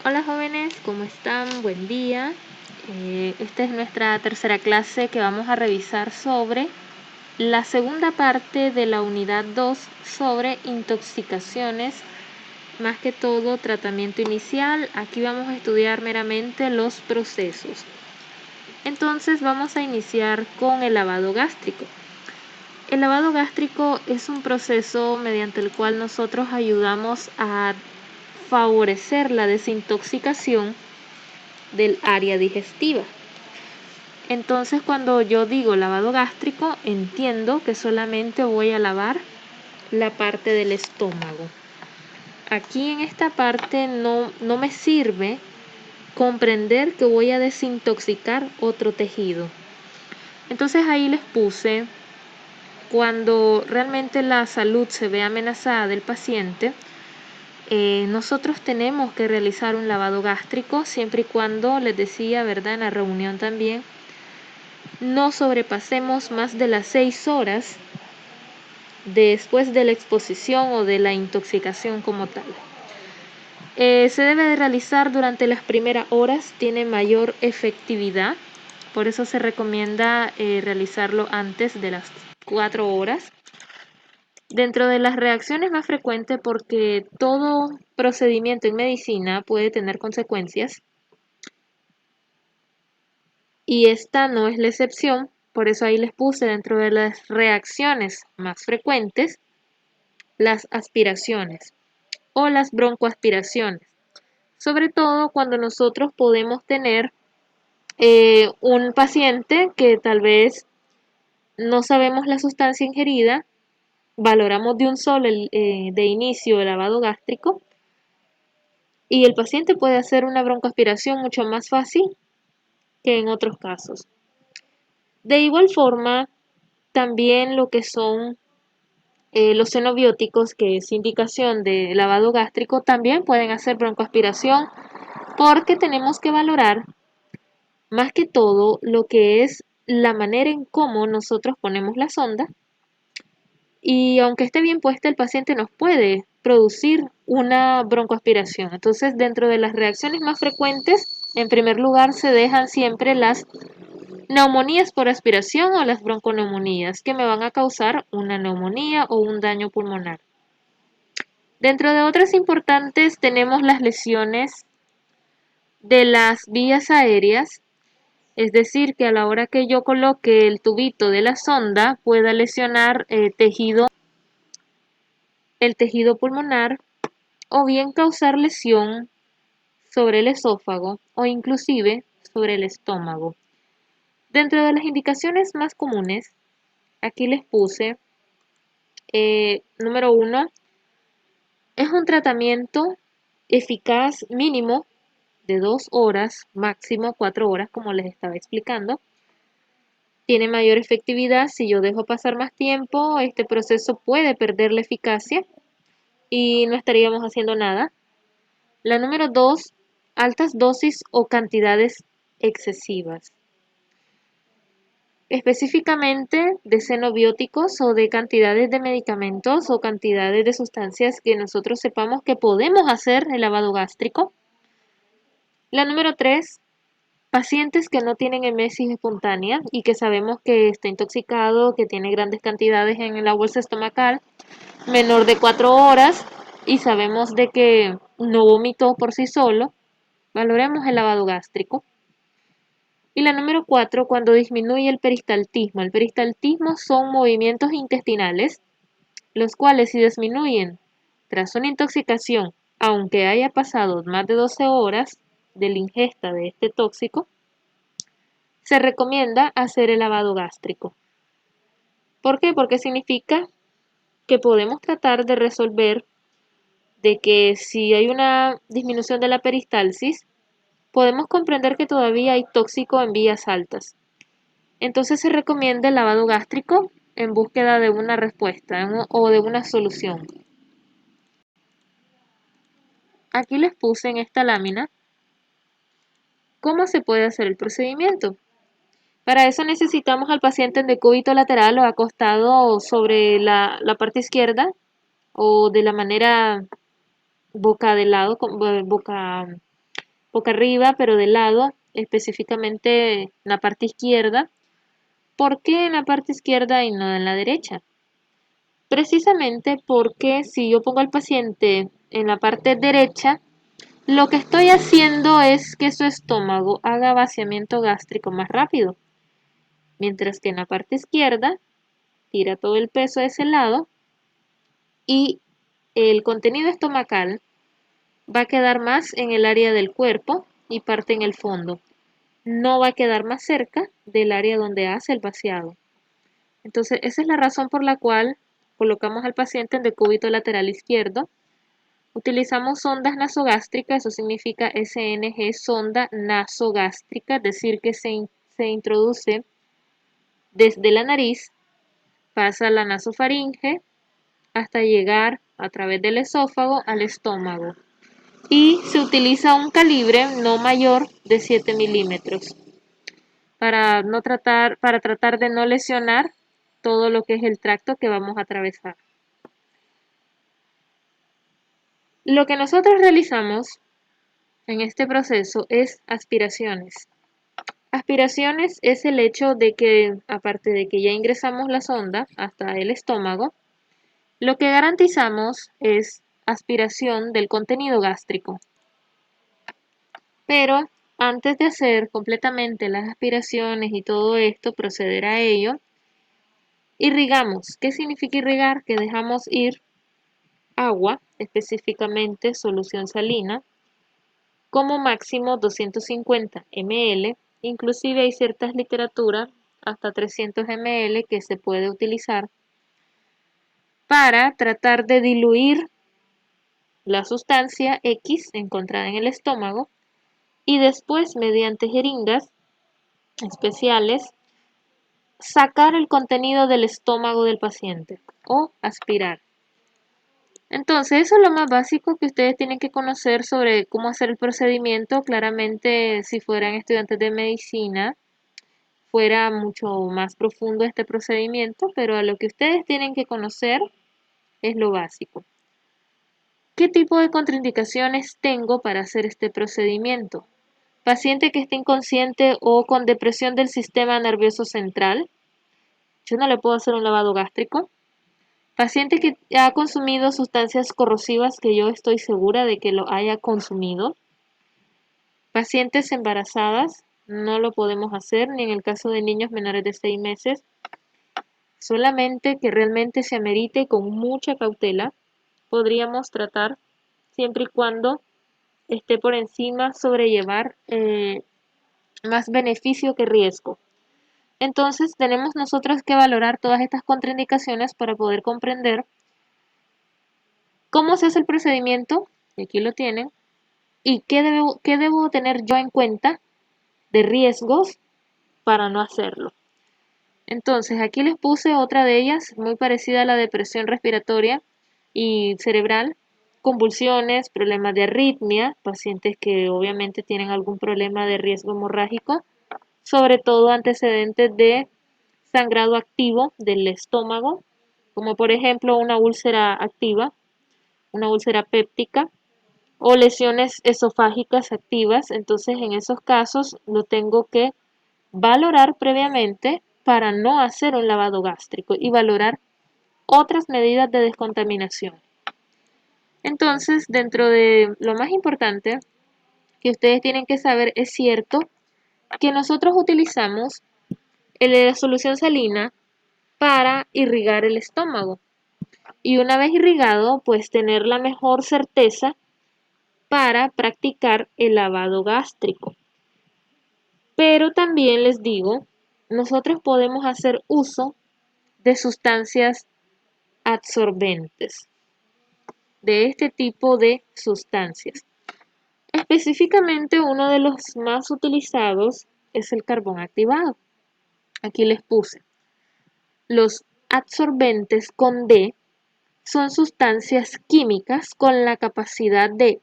Hola jóvenes, ¿cómo están? Buen día. Esta es nuestra tercera clase que vamos a revisar sobre la segunda parte de la unidad 2 sobre intoxicaciones, más que todo tratamiento inicial. Aquí vamos a estudiar meramente los procesos. Entonces vamos a iniciar con el lavado gástrico. El lavado gástrico es un proceso mediante el cual nosotros ayudamos a favorecer la desintoxicación del área digestiva. Entonces, cuando yo digo lavado gástrico, entiendo que solamente voy a lavar la parte del estómago. Aquí en esta parte no me sirve comprender que voy a desintoxicar otro tejido. Entonces ahí les puse, cuando realmente la salud se ve amenazada del paciente, nosotros tenemos que realizar un lavado gástrico siempre y cuando, les decía, ¿verdad?, en la reunión también, no sobrepasemos más de las 6 horas después de la exposición o de la intoxicación como tal. Se debe de realizar durante las primeras horas, tiene mayor efectividad, por eso se recomienda realizarlo antes de las 4 horas. Dentro de las reacciones más frecuentes, porque todo procedimiento en medicina puede tener consecuencias, y esta no es la excepción, por eso ahí les puse dentro de las reacciones más frecuentes las aspiraciones o las broncoaspiraciones, sobre todo cuando nosotros podemos tener un paciente que tal vez no sabemos la sustancia ingerida, valoramos de un solo de inicio el lavado gástrico y el paciente puede hacer una broncoaspiración mucho más fácil que en otros casos. De igual forma, también lo que son los xenobióticos, que es indicación de lavado gástrico, también pueden hacer broncoaspiración, porque tenemos que valorar más que todo lo que es la manera en cómo nosotros ponemos la sonda, y aunque esté bien puesta, el paciente nos puede producir una broncoaspiración. Entonces, dentro de las reacciones más frecuentes, en primer lugar se dejan siempre las neumonías por aspiración o las bronconeumonías, que me van a causar una neumonía o un daño pulmonar. Dentro de otras importantes tenemos las lesiones de las vías aéreas, es decir, que a la hora que yo coloque el tubito de la sonda pueda lesionar el tejido pulmonar, o bien causar lesión sobre el esófago o inclusive sobre el estómago. Dentro de las indicaciones más comunes, aquí les puse, número 1, es un tratamiento eficaz mínimo de 2 horas, máximo 4 horas, como les estaba explicando. Tiene mayor efectividad. Si yo dejo pasar más tiempo, este proceso puede perder la eficacia y no estaríamos haciendo nada. La número 2, altas dosis o cantidades excesivas, específicamente de xenobióticos o de cantidades de medicamentos o cantidades de sustancias que nosotros sepamos que podemos hacer el lavado gástrico. La número 3, pacientes que no tienen emesis espontánea y que sabemos que está intoxicado, que tiene grandes cantidades en la bolsa estomacal, menor de 4 horas, y sabemos de que no vomitó por sí solo, valoremos el lavado gástrico. Y la número 4, cuando disminuye el peristaltismo. El peristaltismo son movimientos intestinales, los cuales si disminuyen tras una intoxicación, aunque haya pasado más de 12 horas de la ingesta de este tóxico, se recomienda hacer el lavado gástrico. ¿Por qué? Porque significa que podemos tratar de resolver de que si hay una disminución de la peristalsis, podemos comprender que todavía hay tóxico en vías altas. Entonces se recomienda el lavado gástrico en búsqueda de una respuesta o de una solución. Aquí les puse en esta lámina cómo se puede hacer el procedimiento. Para eso necesitamos al paciente en decúbito lateral o acostado sobre la parte izquierda o de la manera boca de lado, boca boca arriba, pero de lado, específicamente en la parte izquierda. ¿Por qué en la parte izquierda y no en la derecha? Precisamente porque si yo pongo al paciente en la parte derecha, lo que estoy haciendo es que su estómago haga vaciamiento gástrico más rápido, mientras que en la parte izquierda tira todo el peso de ese lado y el contenido estomacal va a quedar más en el área del cuerpo y parte en el fondo. No va a quedar más cerca del área donde hace el vaciado. Entonces, esa es la razón por la cual colocamos al paciente en decúbito lateral izquierdo. Utilizamos sondas nasogástricas, eso significa SNG, sonda nasogástrica, es decir, que se introduce desde la nariz, pasa a la nasofaringe hasta llegar a través del esófago al estómago. Y se utiliza un calibre no mayor de 7 milímetros para tratar de no lesionar todo lo que es el tracto que vamos a atravesar. Lo que nosotros realizamos en este proceso es aspiraciones. Aspiraciones es el hecho de que, aparte de que ya ingresamos la sonda hasta el estómago, lo que garantizamos es aspiración del contenido gástrico. Pero antes de hacer completamente las aspiraciones y todo esto, proceder a ello, irrigamos. ¿Qué significa irrigar? Que dejamos ir agua, específicamente solución salina, como máximo 250 ml, inclusive hay ciertas literaturas hasta 300 ml que se puede utilizar para tratar de diluir la sustancia X encontrada en el estómago y después mediante jeringas especiales sacar el contenido del estómago del paciente o aspirar. Entonces, eso es lo más básico que ustedes tienen que conocer sobre cómo hacer el procedimiento. Claramente, si fueran estudiantes de medicina, fuera mucho más profundo este procedimiento, pero a lo que ustedes tienen que conocer es lo básico. ¿Qué tipo de contraindicaciones tengo para hacer este procedimiento? Paciente que esté inconsciente o con depresión del sistema nervioso central, yo no le puedo hacer un lavado gástrico. Paciente que ha consumido sustancias corrosivas que yo estoy segura de que lo haya consumido. Pacientes embarazadas, no lo podemos hacer, ni en el caso de niños menores de 6 meses. Solamente que realmente se amerite y con mucha cautela podríamos tratar siempre y cuando esté por encima sobrellevar más beneficio que riesgo. Entonces tenemos nosotros que valorar todas estas contraindicaciones para poder comprender cómo se hace el procedimiento, y aquí lo tienen, y qué debo tener yo en cuenta de riesgos para no hacerlo. Entonces aquí les puse otra de ellas, muy parecida a la depresión respiratoria y cerebral, convulsiones, problemas de arritmia, pacientes que obviamente tienen algún problema de riesgo hemorrágico, sobre todo antecedentes de sangrado activo del estómago, como por ejemplo una úlcera activa, una úlcera péptica o lesiones esofágicas activas. Entonces en esos casos lo tengo que valorar previamente para no hacer un lavado gástrico y valorar otras medidas de descontaminación. Entonces, dentro de lo más importante que ustedes tienen que saber, es cierto que nosotros utilizamos la solución salina para irrigar el estómago. Y una vez irrigado, pues tener la mejor certeza para practicar el lavado gástrico. Pero también les digo, nosotros podemos hacer uso de sustancias absorbentes, de este tipo de sustancias. Específicamente uno de los más utilizados es el carbón activado. Aquí les puse. Los absorbentes con D son sustancias químicas con la capacidad de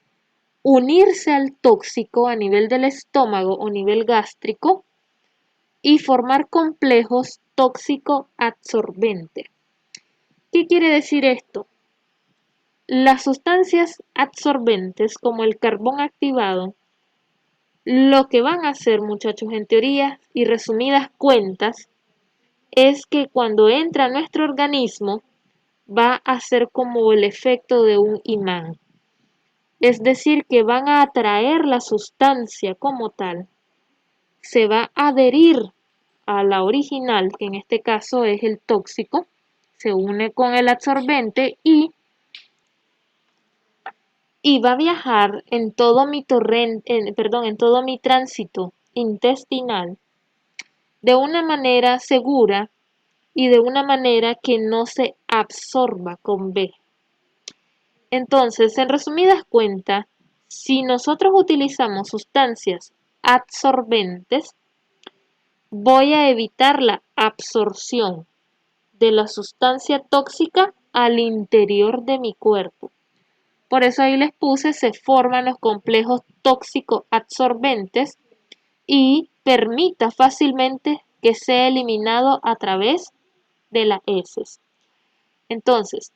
unirse al tóxico a nivel del estómago o nivel gástrico y formar complejos tóxico-absorbente. ¿Qué quiere decir esto? Las sustancias absorbentes como el carbón activado Lo que van a hacer, muchachos, en teoría y resumidas cuentas, es que cuando entra a nuestro organismo va a ser como el efecto de un imán. Es decir, que van a atraer la sustancia como tal, se va a adherir a la original, que en este caso es el tóxico, se une con el absorbente y va a viajar en todo mi en todo mi tránsito intestinal de una manera segura y de una manera que no se absorba con B. Entonces, en resumidas cuentas, si nosotros utilizamos sustancias absorbentes, voy a evitar la absorción de la sustancia tóxica al interior de mi cuerpo. Por eso ahí les puse, se forman los complejos tóxico absorbentes y permita fácilmente que sea eliminado a través de las heces. Entonces,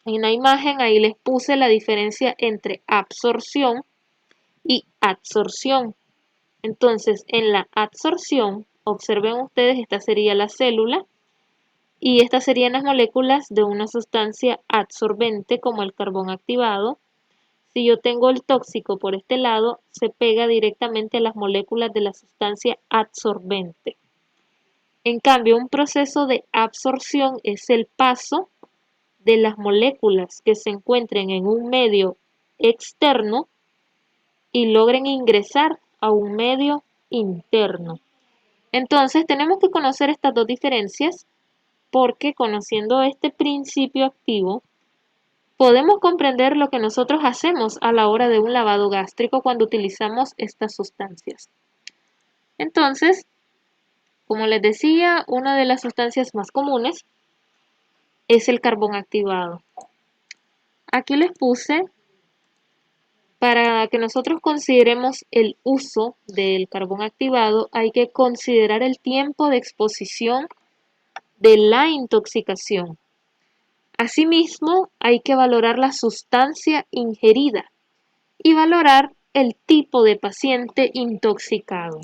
en la imagen ahí les puse la diferencia entre absorción y adsorción. Entonces, en la adsorción, observen ustedes, esta sería la célula y estas serían las moléculas de una sustancia absorbente como el carbón activado. Si yo tengo el tóxico por este lado, se pega directamente a las moléculas de la sustancia absorbente. En cambio, un proceso de absorción es el paso de las moléculas que se encuentren en un medio externo y logren ingresar a un medio interno. Entonces, tenemos que conocer estas dos diferencias porque conociendo este principio activo, podemos comprender lo que nosotros hacemos a la hora de un lavado gástrico cuando utilizamos estas sustancias. Entonces, como les decía, una de las sustancias más comunes es el carbón activado. Aquí les puse para que nosotros consideremos el uso del carbón activado, hay que considerar el tiempo de exposición de la intoxicación. Asimismo, hay que valorar la sustancia ingerida y valorar el tipo de paciente intoxicado.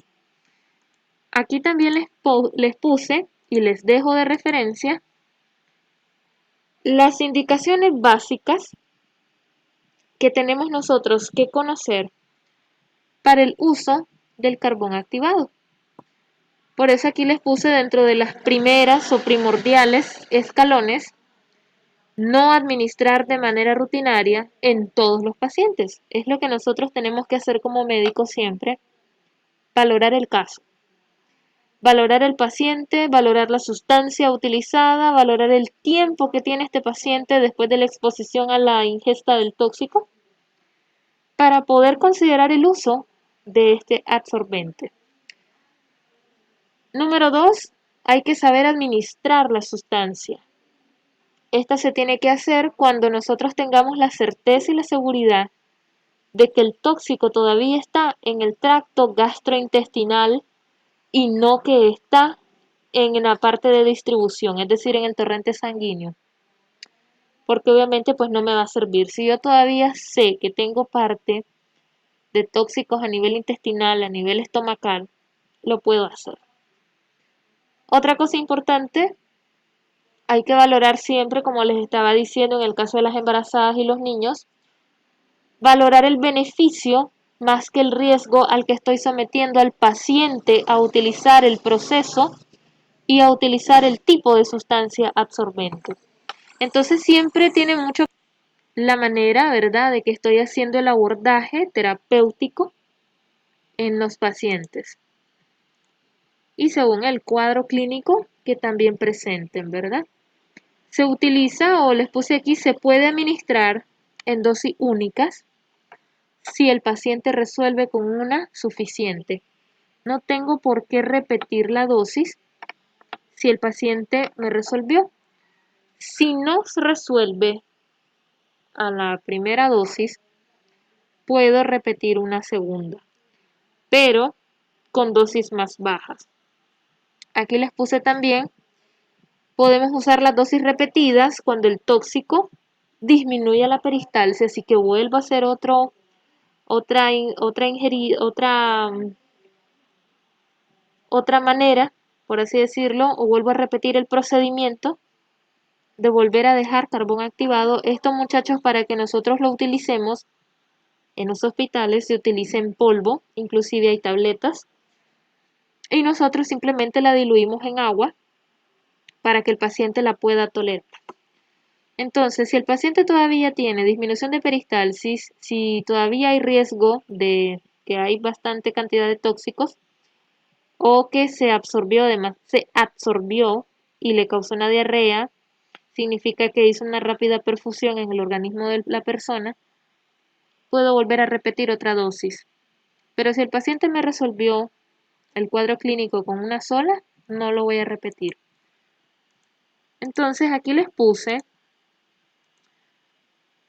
Aquí también les puse y les dejo de referencia las indicaciones básicas que tenemos nosotros que conocer para el uso del carbón activado. Por eso aquí les puse dentro de las primeras o primordiales escalones, no administrar de manera rutinaria en todos los pacientes. Es lo que nosotros tenemos que hacer como médicos siempre, valorar el caso. Valorar el paciente, valorar la sustancia utilizada, valorar el tiempo que tiene este paciente después de la exposición a la ingesta del tóxico, para poder considerar el uso de este absorbente. Número 2, hay que saber administrar la sustancia. Esta se tiene que hacer cuando nosotros tengamos la certeza y la seguridad de que el tóxico todavía está en el tracto gastrointestinal y no que está en la parte de distribución, es decir, en el torrente sanguíneo. Porque obviamente pues no me va a servir. Si yo todavía sé que tengo parte de tóxicos a nivel intestinal, a nivel estomacal, lo puedo hacer. Otra cosa importante, hay que valorar siempre, como les estaba diciendo en el caso de las embarazadas y los niños, valorar el beneficio más que el riesgo al que estoy sometiendo al paciente a utilizar el proceso y a utilizar el tipo de sustancia absorbente. Entonces siempre tiene mucho la manera, ¿verdad?, de que estoy haciendo el abordaje terapéutico en los pacientes y según el cuadro clínico que también presenten, ¿verdad? Se utiliza, o les puse aquí, se puede administrar en dosis únicas si el paciente resuelve con una suficiente. No tengo por qué repetir la dosis si el paciente me resolvió. Si no se resuelve a la primera dosis, puedo repetir una segunda, pero con dosis más bajas. Aquí les puse también, podemos usar las dosis repetidas cuando el tóxico disminuye la peristalsis, así que vuelvo a hacer otra manera, por así decirlo, o vuelvo a repetir el procedimiento de volver a dejar carbón activado. Esto, muchachos, para que nosotros lo utilicemos en los hospitales, se utiliza en polvo, inclusive hay tabletas, y nosotros simplemente la diluimos en agua para que el paciente la pueda tolerar. Entonces, si el paciente todavía tiene disminución de peristalsis, si todavía hay riesgo de que hay bastante cantidad de tóxicos o que se absorbió y le causó una diarrea, significa que hizo una rápida perfusión en el organismo de la persona, puedo volver a repetir otra dosis. Pero si el paciente me resolvió el cuadro clínico con una sola, no lo voy a repetir. Entonces aquí les puse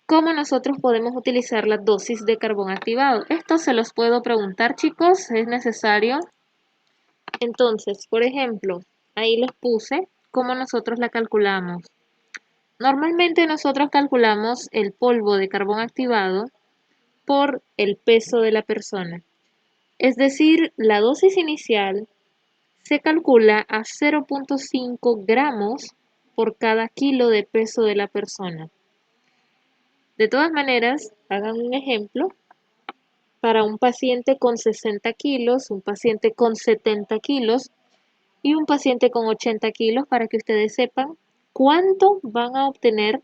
cómo nosotros podemos utilizar la dosis de carbón activado. Esto se los puedo preguntar, chicos, es necesario. Entonces, por ejemplo, ahí les puse cómo nosotros la calculamos. Normalmente nosotros calculamos el polvo de carbón activado por el peso de la persona. Es decir, la dosis inicial se calcula a 0.5 gramos por cada kilo de peso de la persona. De todas maneras, hagan un ejemplo para un paciente con 60 kilos, un paciente con 70 kilos y un paciente con 80 kilos para que ustedes sepan cuánto van a obtener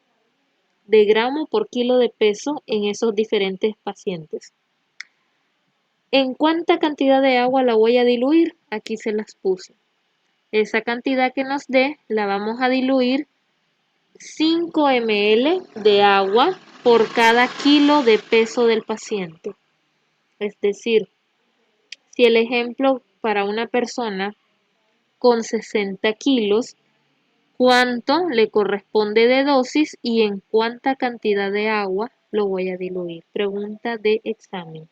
de gramo por kilo de peso en esos diferentes pacientes. ¿En cuánta cantidad de agua la voy a diluir? Aquí se las puse. Esa cantidad que nos dé la vamos a diluir 5 ml de agua por cada kilo de peso del paciente. Es decir, si el ejemplo para una persona con 60 kilos, ¿cuánto le corresponde de dosis y en cuánta cantidad de agua lo voy a diluir? Pregunta de examen.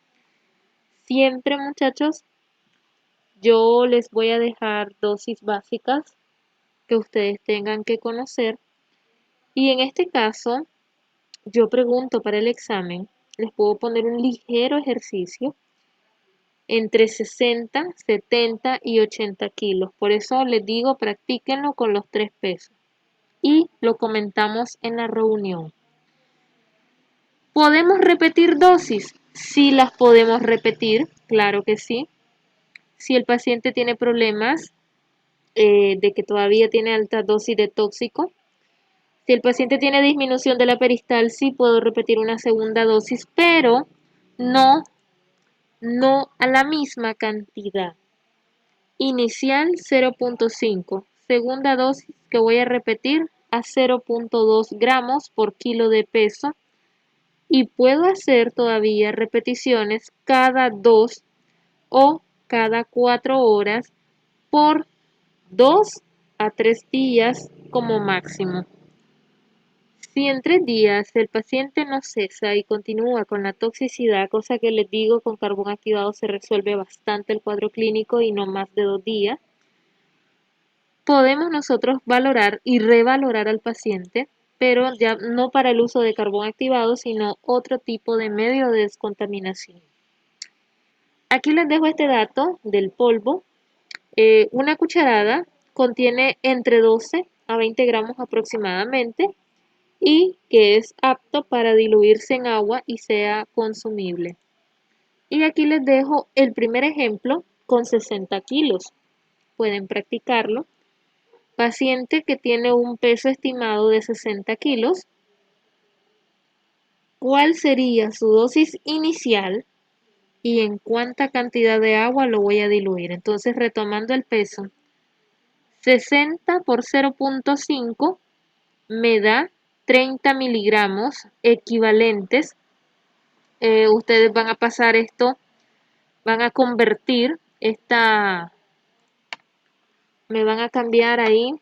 Siempre, muchachos, yo les voy a dejar dosis básicas que ustedes tengan que conocer. Y en este caso, yo pregunto para el examen, les puedo poner un ligero ejercicio entre 60, 70 y 80 kilos. Por eso les digo, practíquenlo con los 3 pesos. Y lo comentamos en la reunión. ¿Podemos repetir dosis? Sí las podemos repetir, claro que sí. Si el paciente tiene problemas de que todavía tiene alta dosis de tóxico, si el paciente tiene disminución de la peristalsis, puedo repetir una segunda dosis, pero no a la misma cantidad. Inicial 0.5, segunda dosis que voy a repetir a 0.2 gramos por kilo de peso y puedo hacer todavía repeticiones cada 2 o cada 4 horas por 2 a 3 días como máximo. Si en 3 días el paciente no cesa y continúa con la toxicidad, cosa que les digo, con carbón activado se resuelve bastante el cuadro clínico y no más de 2 días, podemos nosotros valorar y revalorar al paciente, pero ya no para el uso de carbón activado, sino otro tipo de medio de descontaminación. Aquí les dejo este dato del polvo. Una cucharada contiene entre 12 a 20 gramos aproximadamente y que es apto para diluirse en agua y sea consumible. Y aquí les dejo el primer ejemplo con 60 kilos. Pueden practicarlo. Paciente que tiene un peso estimado de 60 kilos. ¿Cuál sería su dosis inicial y en cuánta cantidad de agua lo voy a diluir? Entonces, retomando el peso, 60 por 0.5 me da 30 miligramos equivalentes. Ustedes van a pasar esto, van a convertir me van a cambiar ahí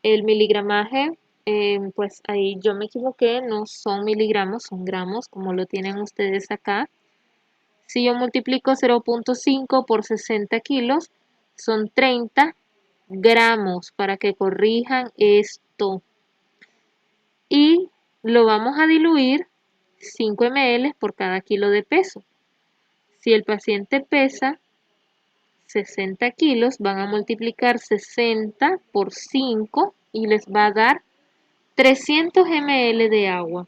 el miligramaje. Pues ahí yo me equivoqué, no son miligramos, son gramos, como lo tienen ustedes acá. Si yo multiplico 0.5 por 60 kilos, son 30 gramos para que corrijan esto. Y lo vamos a diluir 5 ml por cada kilo de peso. Si el paciente pesa 60 kilos, van a multiplicar 60 por 5 y les va a dar 300 ml de agua.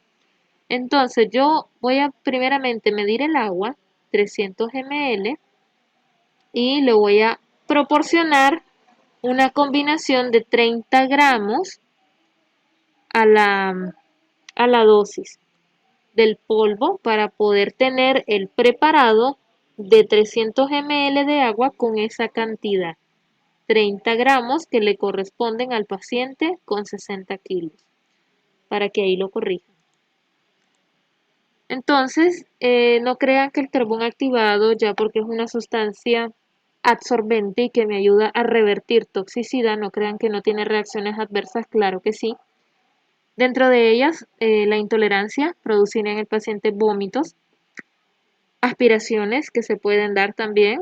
Entonces yo voy a primeramente medir el agua, 300 ml, y le voy a proporcionar una combinación de 30 gramos a la dosis del polvo para poder tener el preparado de 300 ml de agua con esa cantidad. 30 gramos que le corresponden al paciente con 60 kilos, para que ahí lo corrijan. Entonces, no crean que el carbón activado, ya porque es una sustancia absorbente y que me ayuda a revertir toxicidad, no crean que no tiene reacciones adversas, claro que sí. Dentro de ellas, la intolerancia producirá en el paciente vómitos, aspiraciones que se pueden dar también,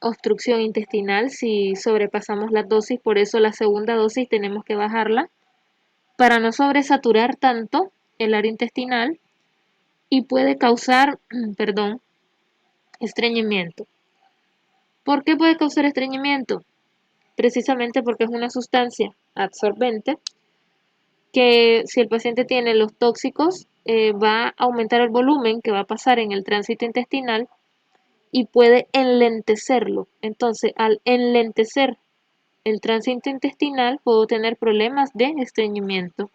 obstrucción intestinal si sobrepasamos la dosis, por eso la segunda dosis tenemos que bajarla para no sobresaturar tanto el área intestinal y puede causar, perdón, estreñimiento. ¿Por qué puede causar estreñimiento? Precisamente porque es una sustancia absorbente que si el paciente tiene los tóxicos va a aumentar el volumen que va a pasar en el tránsito intestinal y puede enlentecerlo. Entonces, al enlentecer el tránsito intestinal puedo tener problemas de estreñimiento.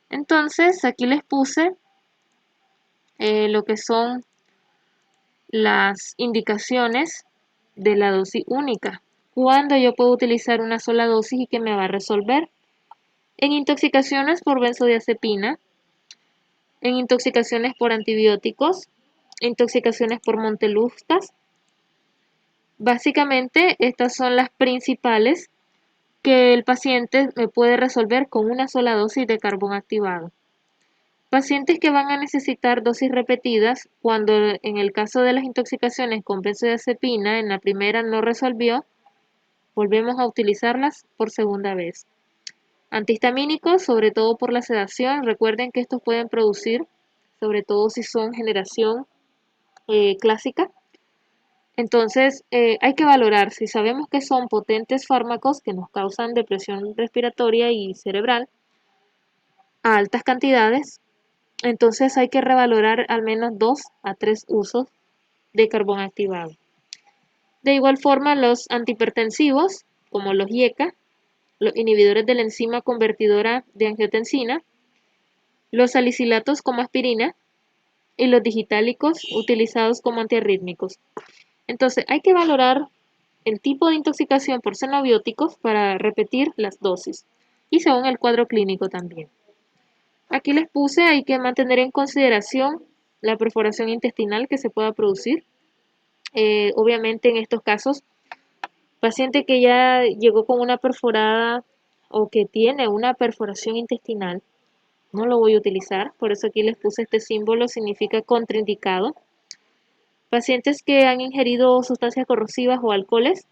Entonces, aquí les puse lo que son las indicaciones de la dosis única. ¿Cuándo yo puedo utilizar una sola dosis y que me va a resolver? En intoxicaciones por benzodiazepina, en intoxicaciones por antibióticos, intoxicaciones por monteluzcas. Básicamente, estas son las principales que el paciente me puede resolver con una sola dosis de carbón activado. Pacientes que van a necesitar dosis repetidas, cuando en el caso de las intoxicaciones con benzodiazepina, en la primera no resolvió, volvemos a utilizarlas por segunda vez. Antihistamínicos, sobre todo por la sedación, recuerden que estos pueden producir, sobre todo si son generación clásica. Entonces hay que valorar, si sabemos que son potentes fármacos que nos causan depresión respiratoria y cerebral a altas cantidades, entonces hay que revalorar al menos 2 a 3 usos de carbón activado. De igual forma, los antihipertensivos, como los IECA, los inhibidores de la enzima convertidora de angiotensina, los salicilatos como aspirina y los digitálicos utilizados como antiarrítmicos. Entonces, hay que valorar el tipo de intoxicación por xenobióticos para repetir las dosis y según el cuadro clínico también. Aquí les puse, hay que mantener en consideración la perforación intestinal que se pueda producir. Obviamente en estos casos, paciente que ya llegó con una perforada o que tiene una perforación intestinal, no lo voy a utilizar, por eso aquí les puse este símbolo, significa contraindicado. Pacientes que han ingerido sustancias corrosivas o alcoholes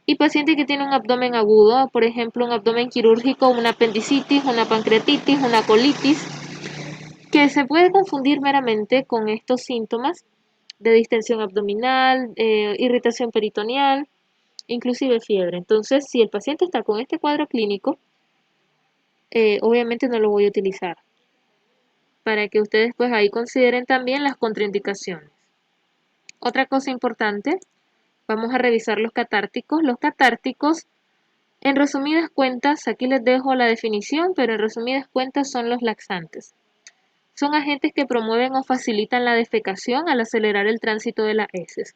y pacientes que tienen un abdomen agudo, por ejemplo un abdomen quirúrgico, una apendicitis, una pancreatitis, una colitis, que se puede confundir meramente con estos síntomas de distensión abdominal, irritación peritoneal, inclusive fiebre. Entonces, si el paciente está con este cuadro clínico, obviamente no lo voy a utilizar. Para que ustedes pues ahí consideren también las contraindicaciones. Otra cosa importante, vamos a revisar los catárticos. Los catárticos, en resumidas cuentas, aquí les dejo la definición, pero en resumidas cuentas son los laxantes. Son agentes que promueven o facilitan la defecación al acelerar el tránsito de las heces.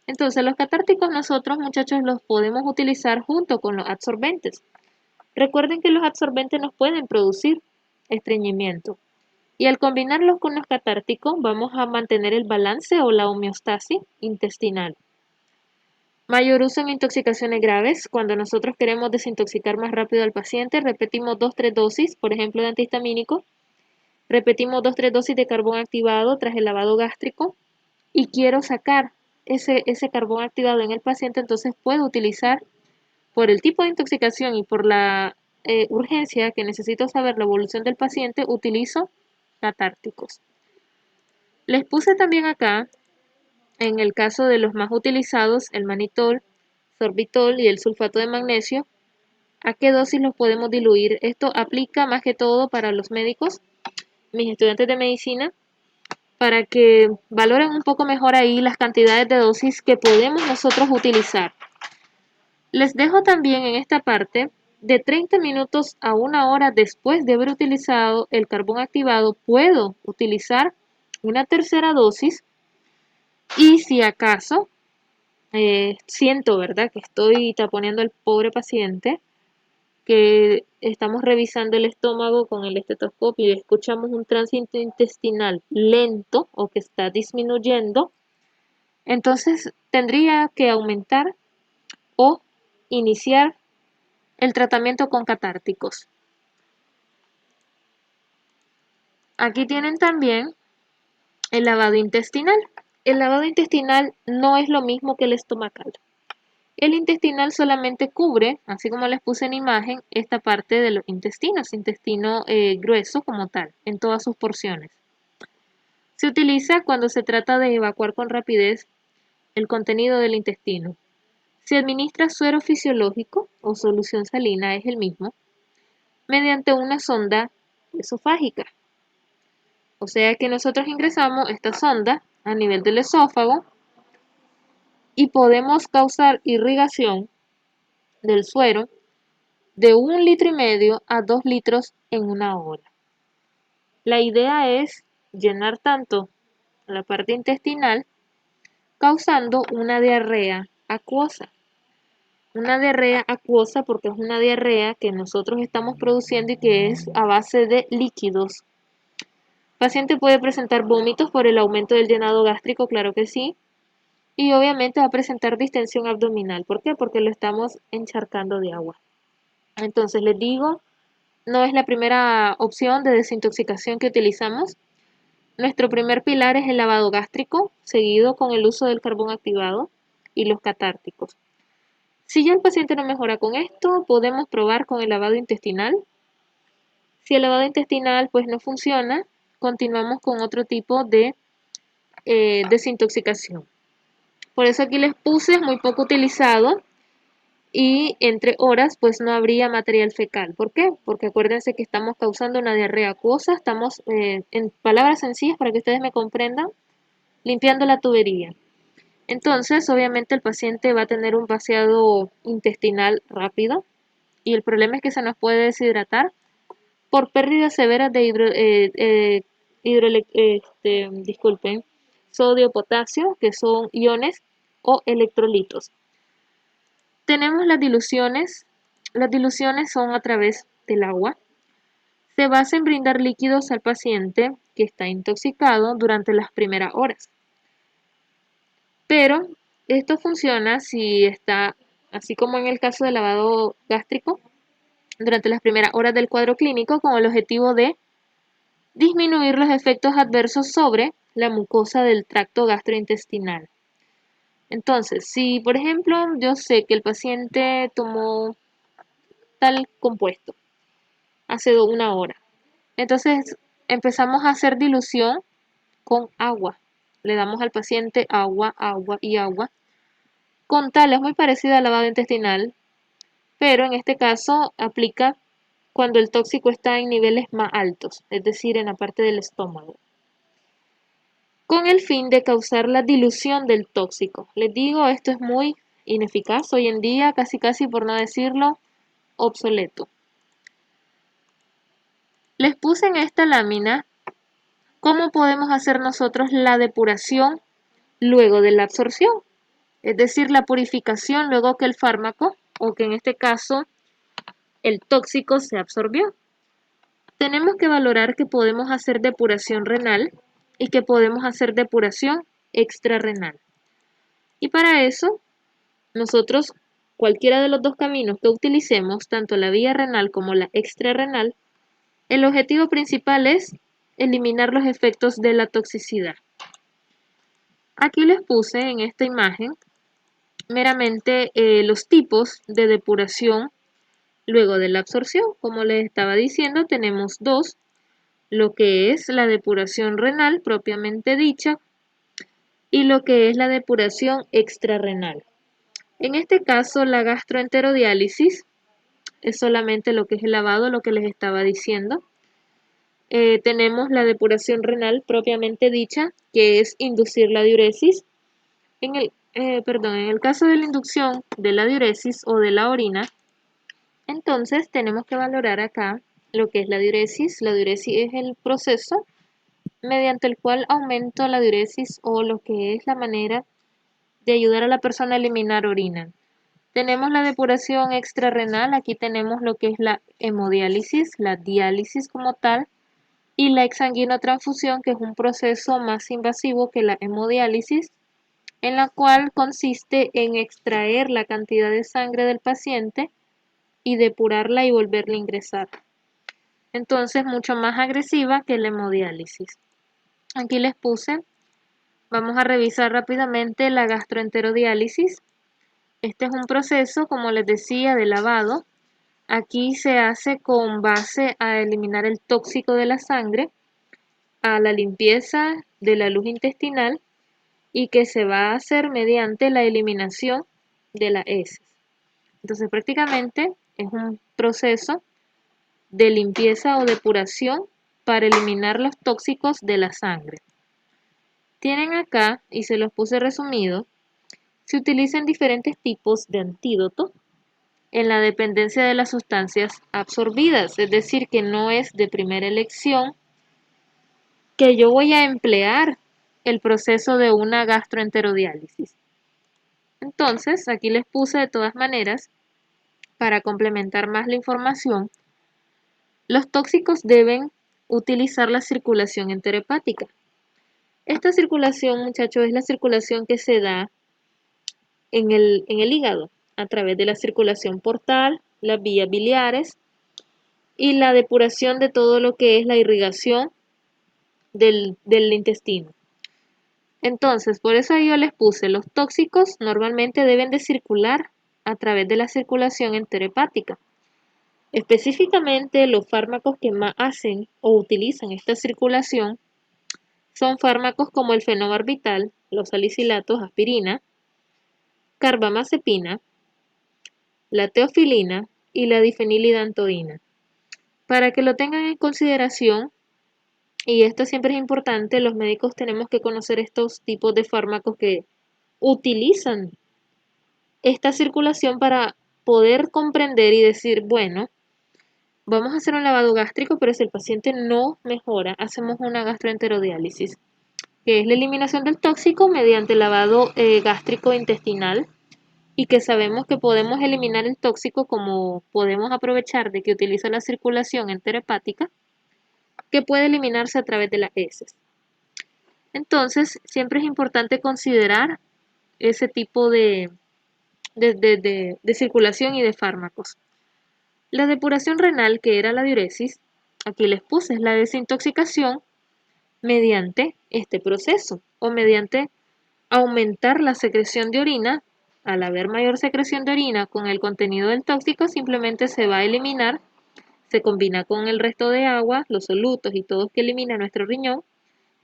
Entonces, los catárticos nosotros, muchachos, los podemos utilizar junto con los absorbentes. Recuerden que los absorbentes nos pueden producir estreñimiento. Y al combinarlos con los catárticos, vamos a mantener el balance o la homeostasis intestinal. Mayor uso en intoxicaciones graves. Cuando nosotros queremos desintoxicar más rápido al paciente, repetimos 2-3 dosis, por ejemplo, de antihistamínico. Repetimos 2-3 dosis de carbón activado tras el lavado gástrico y quiero sacar ese carbón activado en el paciente, entonces puedo utilizar, por el tipo de intoxicación y por la urgencia que necesito saber la evolución del paciente, utilizo catárticos. Les puse también acá, en el caso de los más utilizados, el mannitol, sorbitol y el sulfato de magnesio, a qué dosis los podemos diluir. Esto aplica más que todo para los médicos, mis estudiantes de medicina, para que valoren un poco mejor ahí las cantidades de dosis que podemos nosotros utilizar. Les dejo también en esta parte de 30 minutos a 1 hora después de haber utilizado el carbón activado, puedo utilizar una tercera dosis y si acaso siento, ¿verdad?, que estoy taponeando al pobre paciente, que estamos revisando el estómago con el estetoscopio y escuchamos un tránsito intestinal lento o que está disminuyendo, entonces tendría que aumentar o iniciar el tratamiento con catárticos. Aquí tienen también el lavado intestinal. El lavado intestinal no es lo mismo que el estomacal. El intestinal solamente cubre, así como les puse en imagen, esta parte de los intestinos, intestino grueso como tal, en todas sus porciones. Se utiliza cuando se trata de evacuar con rapidez el contenido del intestino. Se administra suero fisiológico o solución salina, es el mismo, mediante una sonda esofágica. O sea que nosotros ingresamos esta sonda a nivel del esófago y podemos causar irrigación del suero de 1,5 litros a 2 litros en 1 hora. La idea es llenar tanto la parte intestinal causando una diarrea acuosa. Una diarrea acuosa porque es una diarrea que nosotros estamos produciendo y que es a base de líquidos. El paciente puede presentar vómitos por el aumento del llenado gástrico, claro que sí. Y obviamente va a presentar distensión abdominal. ¿Por qué? Porque lo estamos encharcando de agua. Entonces les digo, no es la primera opción de desintoxicación que utilizamos. Nuestro primer pilar es el lavado gástrico, seguido con el uso del carbón activado y los catárticos. Si ya el paciente no mejora con esto, podemos probar con el lavado intestinal. Si el lavado intestinal pues no funciona, continuamos con otro tipo de desintoxicación. Por eso aquí les puse muy poco utilizado y entre horas pues no habría material fecal. ¿Por qué? Porque acuérdense que estamos causando una diarrea acuosa, estamos, en palabras sencillas para que ustedes me comprendan, limpiando la tubería. Entonces, obviamente el paciente va a tener un vaciado intestinal rápido y el problema es que se nos puede deshidratar por pérdidas severas de sodio, potasio, que son iones o electrolitos. Tenemos las diluciones. Las diluciones son a través del agua. Se basa en brindar líquidos al paciente que está intoxicado durante las primeras horas. Pero esto funciona si está, así como en el caso del lavado gástrico, durante las primeras horas del cuadro clínico con el objetivo de disminuir los efectos adversos sobre la mucosa del tracto gastrointestinal. Entonces, si por ejemplo yo sé que el paciente tomó tal compuesto hace 1 hora, entonces empezamos a hacer dilución con agua. Le damos al paciente agua, agua y agua. Con tal es muy parecida al lavado intestinal, pero en este caso aplica cuando el tóxico está en niveles más altos, es decir, en la parte del estómago, con el fin de causar la dilución del tóxico. Les digo, esto es muy ineficaz hoy en día, casi por no decirlo, obsoleto. Les puse en esta lámina cómo podemos hacer nosotros la depuración luego de la absorción, es decir, la purificación luego que el fármaco, o que en este caso el tóxico se absorbió. Tenemos que valorar que podemos hacer depuración renal y que podemos hacer depuración extrarrenal. Y para eso, nosotros, cualquiera de los dos caminos que utilicemos, tanto la vía renal como la extrarrenal, el objetivo principal es eliminar los efectos de la toxicidad. Aquí les puse en esta imagen meramente los tipos de depuración luego de la absorción. Como les estaba diciendo, tenemos dos. lo que es la depuración renal propiamente dicha y lo que es la depuración extrarrenal. En este caso, la gastroenterodiálisis es solamente lo que es el lavado, lo que les estaba diciendo. Tenemos la depuración renal propiamente dicha, que es inducir la diuresis. En el caso de la inducción de la diuresis o de la orina, entonces tenemos que valorar acá lo que es la diuresis. La diuresis es el proceso mediante el cual aumento la diuresis o lo que es la manera de ayudar a la persona a eliminar orina. Tenemos la depuración extrarrenal, aquí tenemos lo que es la hemodiálisis, la diálisis como tal, y la exsanguinotransfusión, que es un proceso más invasivo que la hemodiálisis, en la cual consiste en extraer la cantidad de sangre del paciente y depurarla y volverla a ingresar. Entonces, mucho más agresiva que la hemodiálisis. Aquí les puse, vamos a revisar rápidamente la gastroenterodiálisis. Este es un proceso, como les decía, de lavado. Aquí se hace con base a eliminar el tóxico de la sangre, a la limpieza de la luz intestinal y que se va a hacer mediante la eliminación de las heces. Entonces prácticamente es un proceso de limpieza o depuración para eliminar los tóxicos de la sangre. Tienen acá, y se los puse resumido, se utilizan diferentes tipos de antídotos en la dependencia de las sustancias absorbidas, es decir, que no es de primera elección que yo voy a emplear el proceso de una gastroenterodiálisis. Entonces, aquí les puse de todas maneras, para complementar más la información, los tóxicos deben utilizar la circulación enterohepática. Esta circulación, muchachos, es la circulación que se da en el hígado, a través de la circulación portal, las vías biliares y la depuración de todo lo que es la irrigación del intestino. Entonces, por eso yo les puse, los tóxicos normalmente deben de circular a través de la circulación enterohepática. Específicamente, los fármacos que más hacen o utilizan esta circulación son fármacos como el fenobarbital, los salicilatos, aspirina, carbamazepina, la teofilina y la difenilidantoína. Para que lo tengan en consideración, y esto siempre es importante, los médicos tenemos que conocer estos tipos de fármacos que utilizan esta circulación para poder comprender y decir, bueno, vamos a hacer un lavado gástrico, pero si el paciente no mejora, hacemos una gastroenterodiálisis, que es la eliminación del tóxico mediante lavado gástrico intestinal, y que sabemos que podemos eliminar el tóxico como podemos aprovechar de que utiliza la circulación enterohepática, que puede eliminarse a través de las heces. Entonces, siempre es importante considerar ese tipo de circulación y de fármacos. La depuración renal, que era la diuresis, aquí les puse, es la desintoxicación mediante este proceso o mediante aumentar la secreción de orina. Al haber mayor secreción de orina con el contenido del tóxico, simplemente se va a eliminar, se combina con el resto de agua, los solutos y todo que elimina nuestro riñón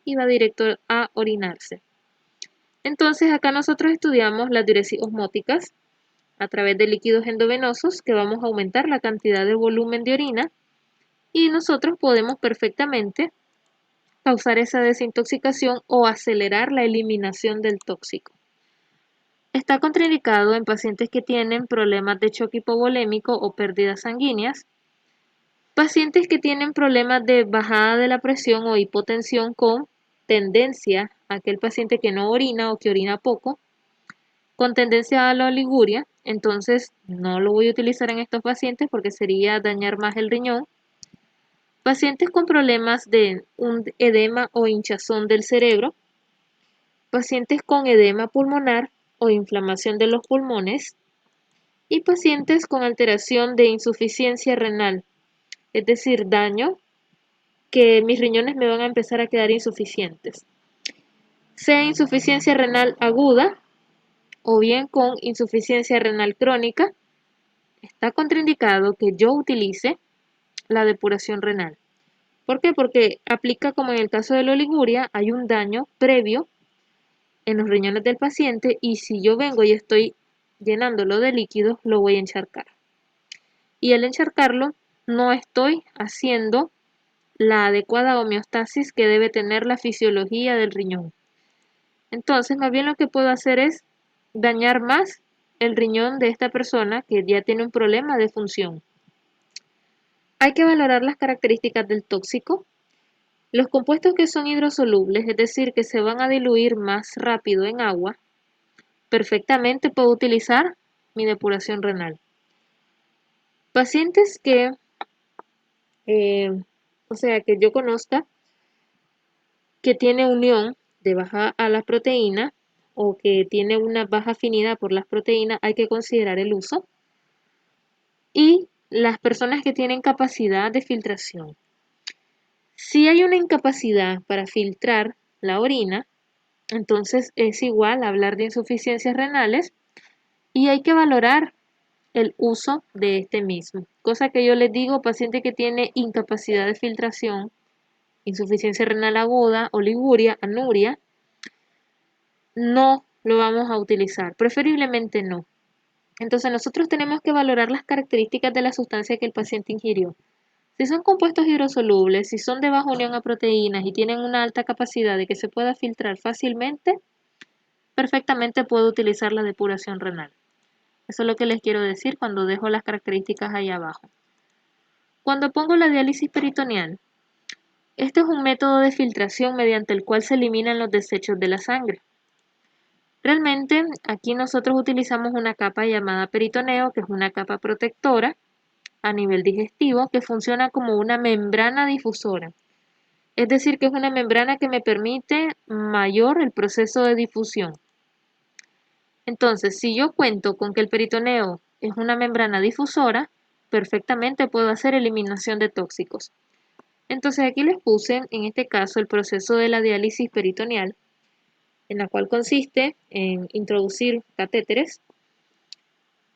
y va directo a orinarse. Entonces acá nosotros estudiamos las diuresis osmóticas a través de líquidos endovenosos, que vamos a aumentar la cantidad de volumen de orina, y nosotros podemos perfectamente causar esa desintoxicación o acelerar la eliminación del tóxico. Está contraindicado en pacientes que tienen problemas de choque hipovolémico o pérdidas sanguíneas, pacientes que tienen problemas de bajada de la presión o hipotensión con tendencia a aquel paciente que no orina o que orina poco, con tendencia a la oliguria, entonces no lo voy a utilizar en estos pacientes porque sería dañar más el riñón. Pacientes con problemas de un edema o hinchazón del cerebro, pacientes con edema pulmonar o inflamación de los pulmones y pacientes con alteración de insuficiencia renal, es decir, daño que mis riñones me van a empezar a quedar insuficientes. Sea insuficiencia renal aguda o bien con insuficiencia renal crónica, está contraindicado que yo utilice la depuración renal. ¿Por qué? Porque aplica como en el caso de la oliguria, hay un daño previo en los riñones del paciente y si yo vengo y estoy llenándolo de líquidos, lo voy a encharcar. Y al encharcarlo, no estoy haciendo la adecuada homeostasis que debe tener la fisiología del riñón. Entonces, más bien lo que puedo hacer es dañar más el riñón de esta persona que ya tiene un problema de función. Hay que valorar las características del tóxico. Los compuestos que son hidrosolubles, es decir, que se van a diluir más rápido en agua, perfectamente puedo utilizar mi depuración renal. Pacientes que, que yo conozca, que tiene unión de baja a la proteína o que tiene una baja afinidad por las proteínas, hay que considerar el uso. Y las personas que tienen capacidad de filtración. Si hay una incapacidad para filtrar la orina, entonces es igual a hablar de insuficiencias renales y hay que valorar el uso de este mismo. Cosa que yo les digo, paciente que tiene incapacidad de filtración, insuficiencia renal aguda, oliguria, anuria, no lo vamos a utilizar, preferiblemente no. Entonces nosotros tenemos que valorar las características de la sustancia que el paciente ingirió. Si son compuestos hidrosolubles, si son de baja unión a proteínas y tienen una alta capacidad de que se pueda filtrar fácilmente, perfectamente puedo utilizar la depuración renal. Eso es lo que les quiero decir cuando dejo las características ahí abajo. Cuando pongo la diálisis peritoneal, este es un método de filtración mediante el cual se eliminan los desechos de la sangre. Realmente aquí nosotros utilizamos una capa llamada peritoneo, que es una capa protectora a nivel digestivo que funciona como una membrana difusora. Es decir, que es una membrana que me permite mayor el proceso de difusión. Entonces, si yo cuento con que el peritoneo es una membrana difusora, perfectamente puedo hacer eliminación de tóxicos. Entonces aquí les puse, en este caso, el proceso de la diálisis peritoneal, en la cual consiste en introducir catéteres,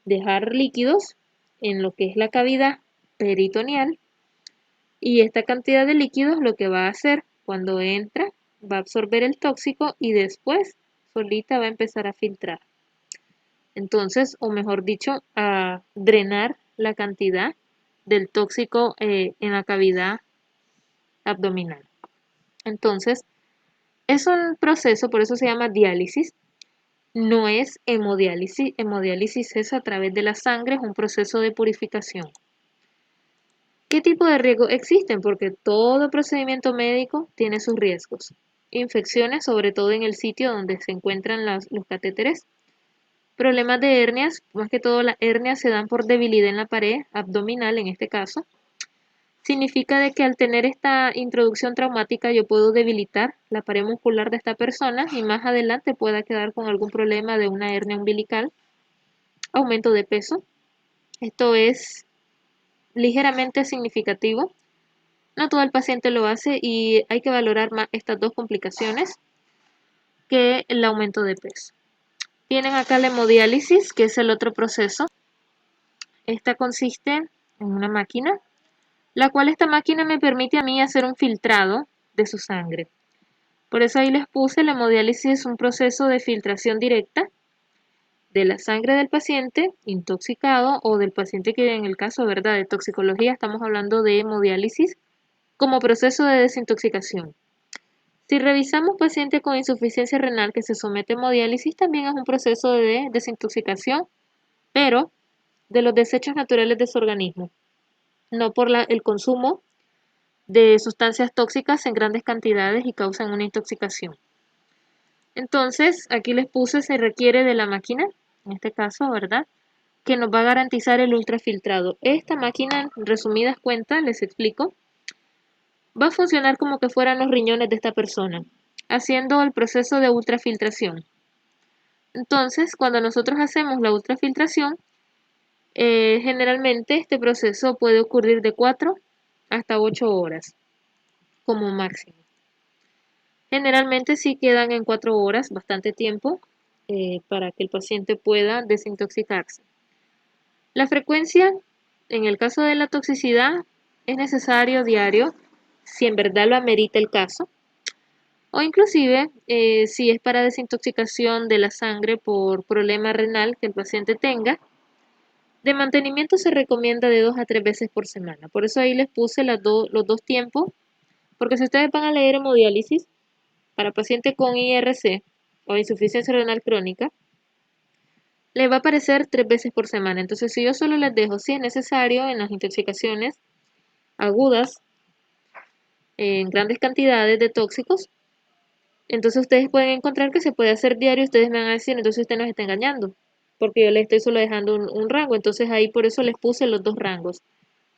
dejar líquidos en lo que es la cavidad peritoneal, y esta cantidad de líquidos lo que va a hacer cuando entra, va a absorber el tóxico y después solita va a empezar a filtrar. Entonces, o mejor dicho, a drenar la cantidad del tóxico en la cavidad abdominal. Entonces, es un proceso, por eso se llama diálisis, no es hemodiálisis. Hemodiálisis es a través de la sangre, es un proceso de purificación. ¿Qué tipo de riesgos existen? Porque todo procedimiento médico tiene sus riesgos. Infecciones, sobre todo en el sitio donde se encuentran los catéteres. Problemas de hernias, más que todo las hernias se dan por debilidad en la pared abdominal en este caso. Significa de que al tener esta introducción traumática yo puedo debilitar la pared muscular de esta persona y más adelante pueda quedar con algún problema de una hernia umbilical. Aumento de peso. Esto es ligeramente significativo. No todo el paciente lo hace y hay que valorar más estas dos complicaciones que el aumento de peso. Tienen acá la hemodiálisis, que es el otro proceso. Esta consiste en una máquina, la cual esta máquina me permite a mí hacer un filtrado de su sangre. Por eso ahí les puse, la hemodiálisis es un proceso de filtración directa de la sangre del paciente intoxicado o del paciente que en el caso, ¿verdad?, de toxicología estamos hablando de hemodiálisis como proceso de desintoxicación. Si revisamos pacientes con insuficiencia renal que se somete a hemodiálisis, también es un proceso de desintoxicación, pero de los desechos naturales de su organismo, no por el consumo de sustancias tóxicas en grandes cantidades y causan una intoxicación. Entonces, aquí les puse, se requiere de la máquina, en este caso, ¿verdad?, que nos va a garantizar el ultrafiltrado. Esta máquina, en resumidas cuentas, les explico, va a funcionar como que fueran los riñones de esta persona, haciendo el proceso de ultrafiltración. Entonces, cuando nosotros hacemos la ultrafiltración, generalmente este proceso puede ocurrir de 4 hasta 8 horas como máximo. Generalmente sí quedan en 4 horas, bastante tiempo para que el paciente pueda desintoxicarse. La frecuencia, en el caso de la toxicidad, es necesario diario si en verdad lo amerita el caso, o inclusive si es para desintoxicación de la sangre por problema renal que el paciente tenga. De mantenimiento se recomienda de 2 a 3 veces por semana. Por eso ahí les puse los dos tiempos, porque si ustedes van a leer hemodiálisis para paciente con IRC o insuficiencia renal crónica, le va a aparecer 3 veces por semana. Entonces, si yo solo les dejo, si es necesario, en las intoxicaciones agudas, en grandes cantidades de tóxicos, entonces ustedes pueden encontrar que se puede hacer diario. Ustedes me van a decir, entonces usted nos está engañando, porque yo le estoy solo dejando un rango. Entonces ahí por eso les puse los 2 rangos.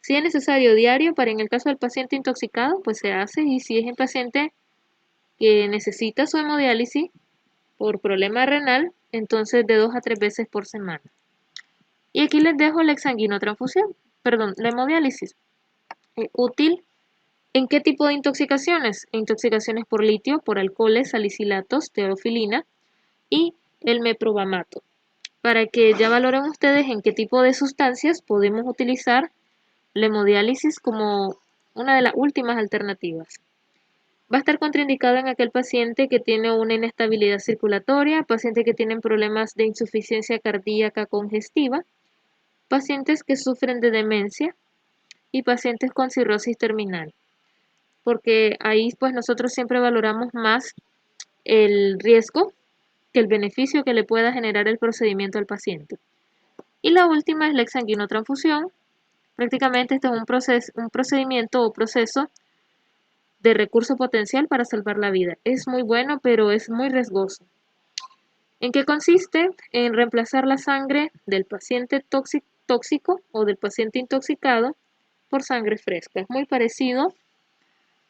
Si es necesario diario, para en el caso del paciente intoxicado, pues se hace. Y si es el paciente que necesita su hemodiálisis por problema renal, entonces de 2 a 3 veces por semana. Y aquí les dejo la exsanguinotransfusión, perdón, la hemodiálisis. Útil en qué tipo de intoxicaciones: intoxicaciones por litio, por alcoholes, salicilatos, teofilina y el meprobamato, para que ya valoren ustedes en qué tipo de sustancias podemos utilizar la hemodiálisis como una de las últimas alternativas. Va a estar contraindicado en aquel paciente que tiene una inestabilidad circulatoria, paciente que tienen problemas de insuficiencia cardíaca congestiva, pacientes que sufren de demencia y pacientes con cirrosis terminal, porque ahí pues nosotros siempre valoramos más el riesgo que el beneficio que le pueda generar el procedimiento al paciente. Y la última es la exsanguinotransfusión. Prácticamente este es un procedimiento o proceso de recurso potencial para salvar la vida. Es muy bueno, pero es muy riesgoso. ¿En qué consiste? En reemplazar la sangre del paciente tóxico o del paciente intoxicado por sangre fresca. Es muy parecido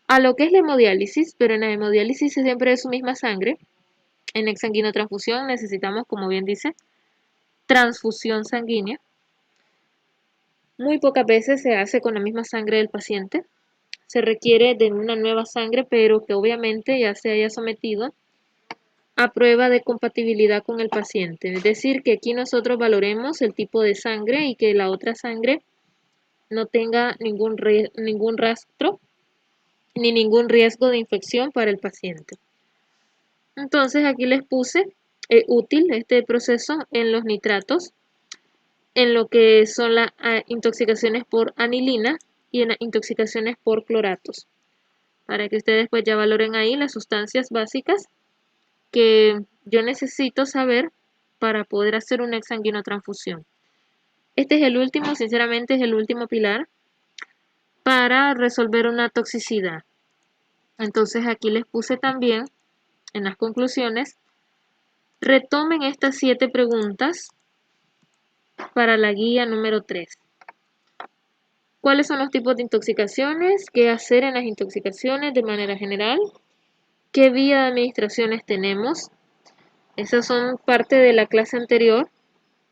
a lo que es la hemodiálisis, pero en la hemodiálisis siempre es su misma sangre. En exsanguinotransfusión necesitamos, como bien dice, transfusión sanguínea. Muy pocas veces se hace con la misma sangre del paciente. Se requiere de una nueva sangre, pero que obviamente ya se haya sometido a prueba de compatibilidad con el paciente. Es decir, que aquí nosotros valoremos el tipo de sangre y que la otra sangre no tenga ningún rastro ni ningún riesgo de infección para el paciente. Entonces aquí les puse útil este proceso en los nitratos, en lo que son las intoxicaciones por anilina y en las intoxicaciones por cloratos, para que ustedes pues ya valoren ahí las sustancias básicas que yo necesito saber para poder hacer una exsanguinotransfusión. Este es el último, sinceramente es el último pilar para resolver una toxicidad. Entonces aquí les puse también en las conclusiones, retomen estas 7 preguntas para la guía número 3. ¿Cuáles son los tipos de intoxicaciones? ¿Qué hacer en las intoxicaciones de manera general? ¿Qué vía de administraciones tenemos? Esas son parte de la clase anterior.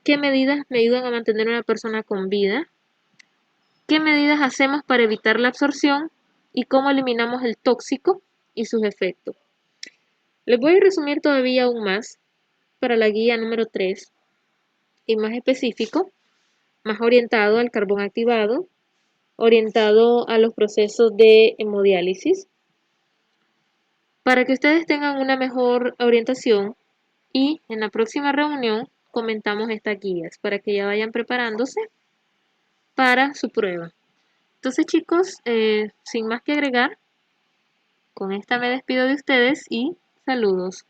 ¿Qué medidas me ayudan a mantener a una persona con vida? ¿Qué medidas hacemos para evitar la absorción? ¿Y cómo eliminamos el tóxico y sus efectos? Les voy a resumir todavía aún más para la guía número 3 y más específico, más orientado al carbón activado, orientado a los procesos de hemodiálisis, para que ustedes tengan una mejor orientación y en la próxima reunión comentamos estas guías para que ya vayan preparándose para su prueba. Entonces chicos, sin más que agregar, con esta me despido de ustedes y saludos.